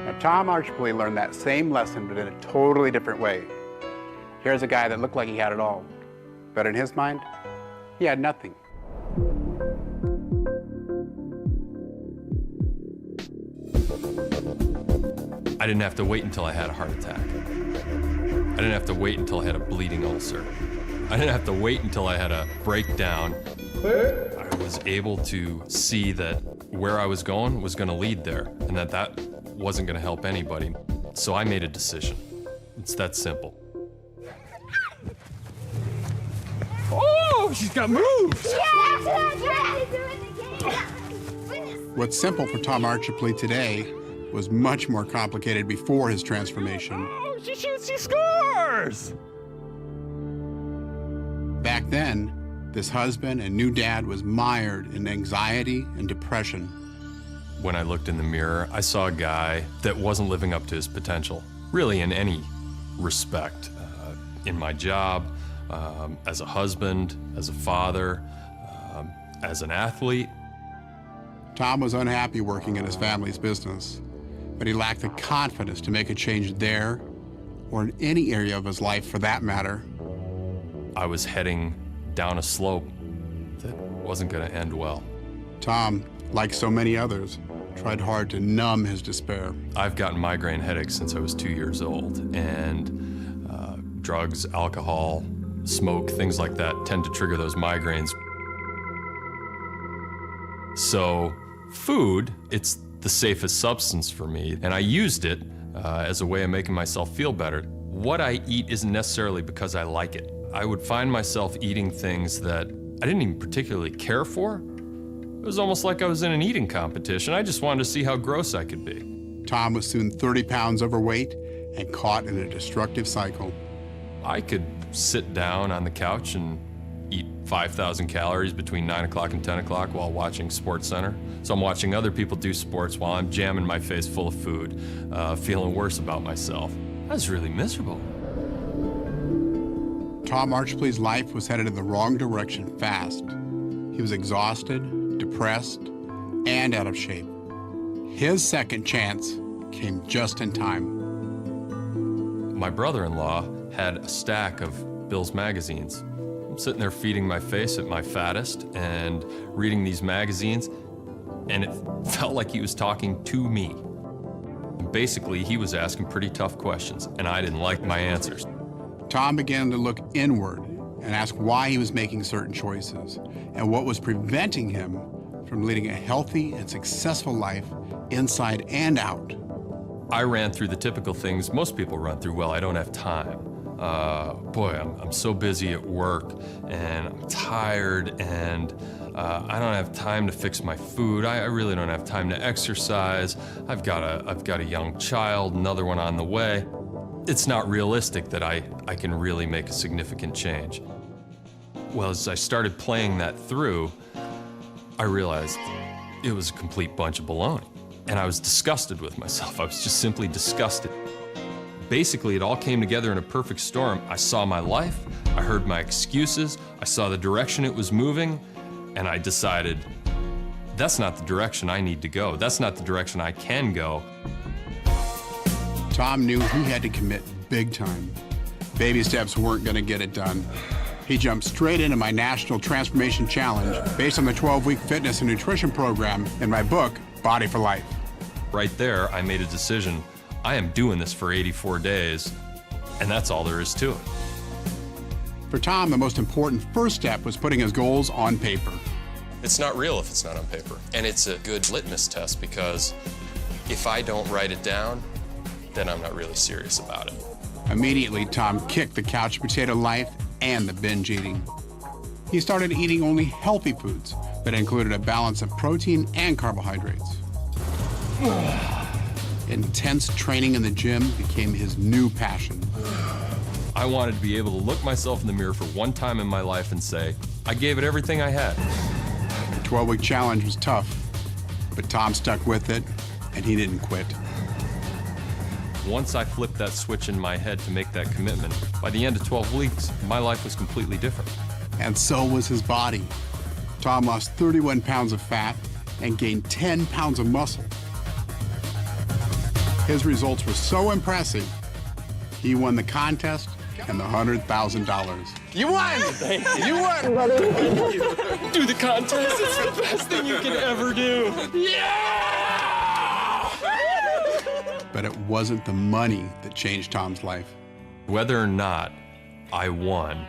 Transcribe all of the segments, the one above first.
Now, Tom Archripley learned that same lesson, but in a totally different way. Here's a guy that looked like he had it all, but in his mind, he had nothing. I didn't have to wait until I had a heart attack. I didn't have to wait until I had a bleeding ulcer. I didn't have to wait until I had a breakdown. I was able to see that where I was going to lead there, and that wasn't going to help anybody. So I made a decision. It's that simple. Oh, she's got moves! What's simple for Tom Archripley today was much more complicated before his transformation. Oh, she shoots, she scores! Back then, this husband and new dad was mired in anxiety and depression. When I looked in the mirror, I saw a guy that wasn't living up to his potential, really in any respect. In my job, as a husband, as a father, as an athlete. Tom was unhappy working in his family's business, but he lacked the confidence to make a change there or in any area of his life for that matter. I was heading down a slope that wasn't going to end well. Tom, like so many others, tried hard to numb his despair. I've gotten migraine headaches since I was 2 years old, and drugs, alcohol, smoke, things like that tend to trigger those migraines. So food, it's the safest substance for me, and I used it as a way of making myself feel better. What I eat isn't necessarily because I like it. I would find myself eating things that I didn't even particularly care for. It was almost like I was in an eating competition. I just wanted to see how gross I could be. Tom was soon 30 pounds overweight and caught in a destructive cycle. I could sit down on the couch and eat 5,000 calories between 9 o'clock and 10 o'clock while watching SportsCenter. So I'm watching other people do sports while I'm jamming my face full of food, feeling worse about myself. I was really miserable. Tom Archripley's life was headed in the wrong direction fast. He was exhausted, depressed, and out of shape. His second chance came just in time. My brother-in-law had a stack of Bill's magazines. I'm sitting there feeding my face at my fattest and reading these magazines, and it felt like he was talking to me. Basically, he was asking pretty tough questions, and I didn't like my answers. Tom began to look inward and ask why he was making certain choices and what was preventing him from leading a healthy and successful life inside and out. I ran through the typical things most people run through. Well, I don't have time. Boy, I'm so busy at work, and I'm tired, and I don't have time to fix my food. I really don't have time to exercise. I've got a young child, another one on the way. It's not realistic that I can really make a significant change. Well, as I started playing that through, I realized it was a complete bunch of baloney. And I was disgusted with myself. I was just simply disgusted. Basically, it all came together in a perfect storm. I saw my life, I heard my excuses, I saw the direction it was moving, and I decided, that's not the direction I need to go. That's not the direction I can go. Tom knew he had to commit big time. Baby steps weren't going to get it done. He jumped straight into my National Transformation Challenge based on the 12-week fitness and nutrition program in my book, Body for Life. Right there, I made a decision. I am doing this for 84 days, and that's all there is to it. For Tom, the most important first step was putting his goals on paper. It's not real if it's not on paper. And it's a good litmus test, because if I don't write it down, then I'm not really serious about it. Immediately, Tom kicked the couch potato life and the binge eating. He started eating only healthy foods that included a balance of protein and carbohydrates. Intense training in the gym became his new passion. I wanted to be able to look myself in the mirror for one time in my life and say, I gave it everything I had. The 12-week challenge was tough, but Tom stuck with it, and he didn't quit. Once I flipped that switch in my head to make that commitment, by the end of 12 weeks, my life was completely different. And so was his body. Tom lost 31 pounds of fat and gained 10 pounds of muscle. His results were so impressive, he won the contest and the $100,000. You won! You won! Do the contest. It's the best thing you can ever do. Yeah! But it wasn't the money that changed Tom's life. Whether or not I won,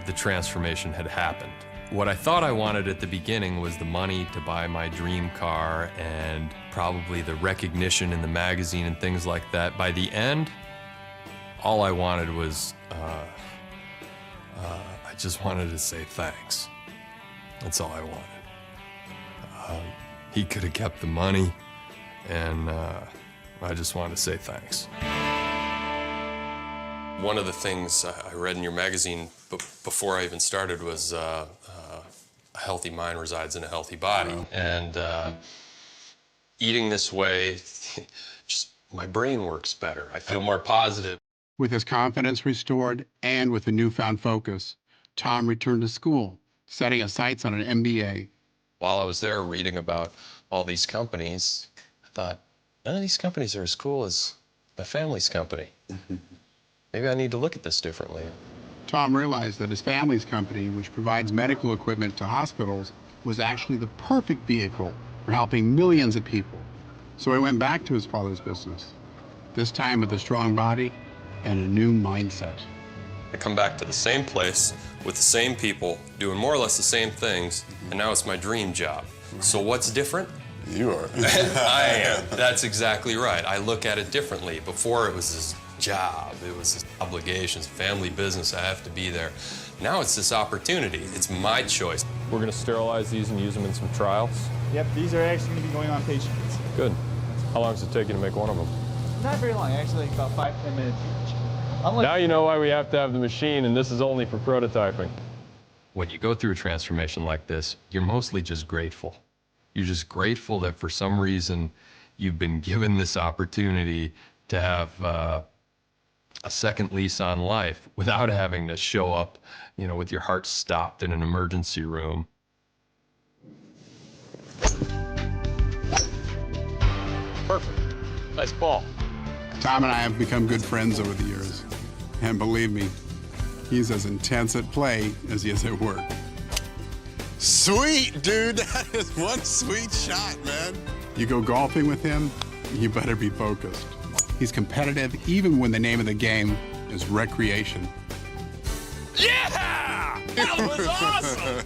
the transformation had happened. What I thought I wanted at the beginning was the money to buy my dream car and probably the recognition in the magazine and things like that. By the end, all I wanted was, I just wanted to say thanks. That's all I wanted. He could have kept the money, and I just wanted to say thanks. One of the things I read in your magazine before I even started was a healthy mind resides in a healthy body. And eating this way, just my brain works better. I feel more positive. With his confidence restored and with a newfound focus, Tom returned to school, setting his sights on an MBA. While I was there reading about all these companies, I thought, none of these companies are as cool as my family's company. Maybe I need to look at this differently. Tom realized that his family's company, which provides medical equipment to hospitals, was actually the perfect vehicle for helping millions of people. So he went back to his father's business, this time with a strong body and a new mindset. I come back to the same place with the same people, doing more or less the same things, and now it's my dream job. So what's different? You are. I am. That's exactly right. I look at it differently. Before it was this job, it was this obligations, family business, I have to be there. Now it's this opportunity. It's my choice. We're going to sterilize these and use them in some trials. Yep, these are actually going to be going on patients. Good. How long does it take you to make one of them? Not very long, actually, about 5-10 minutes each. Now you know why we have to have the machine, and this is only for prototyping. When you go through a transformation like this, you're mostly just grateful. You're just grateful that for some reason you've been given this opportunity to have a second lease on life without having to show up, you know, with your heart stopped in an emergency room. Perfect. Nice ball. Tom and I have become good friends over the years. And believe me, he's as intense at play as he is at work. Sweet, dude. That is one sweet shot, man. You go golfing with him, you better be focused. He's competitive even when the name of the game is recreation. Yeah! That was awesome!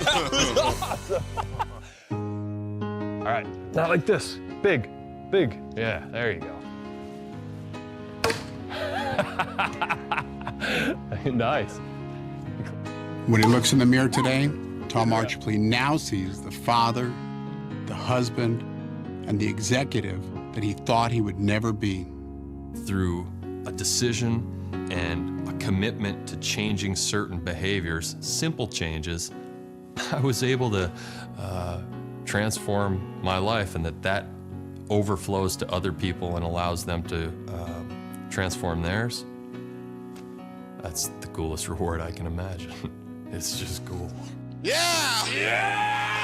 That was awesome! All right, not like this. Big, big. Yeah, there you go. Nice. When he looks in the mirror today, Tom Archripley now sees the father, the husband, and the executive that he thought he would never be. Through a decision and a commitment to changing certain behaviors, simple changes, I was able to transform my life, and that overflows to other people and allows them to transform theirs. That's the coolest reward I can imagine. It's just cool. Yeah! Yeah!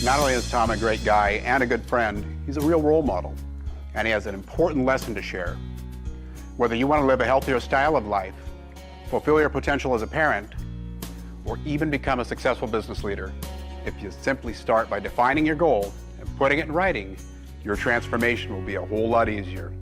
Not only is Tom a great guy and a good friend, he's a real role model, and he has an important lesson to share. Whether you want to live a healthier style of life, fulfill your potential as a parent, or even become a successful business leader, if you simply start by defining your goal and putting it in writing, your transformation will be a whole lot easier.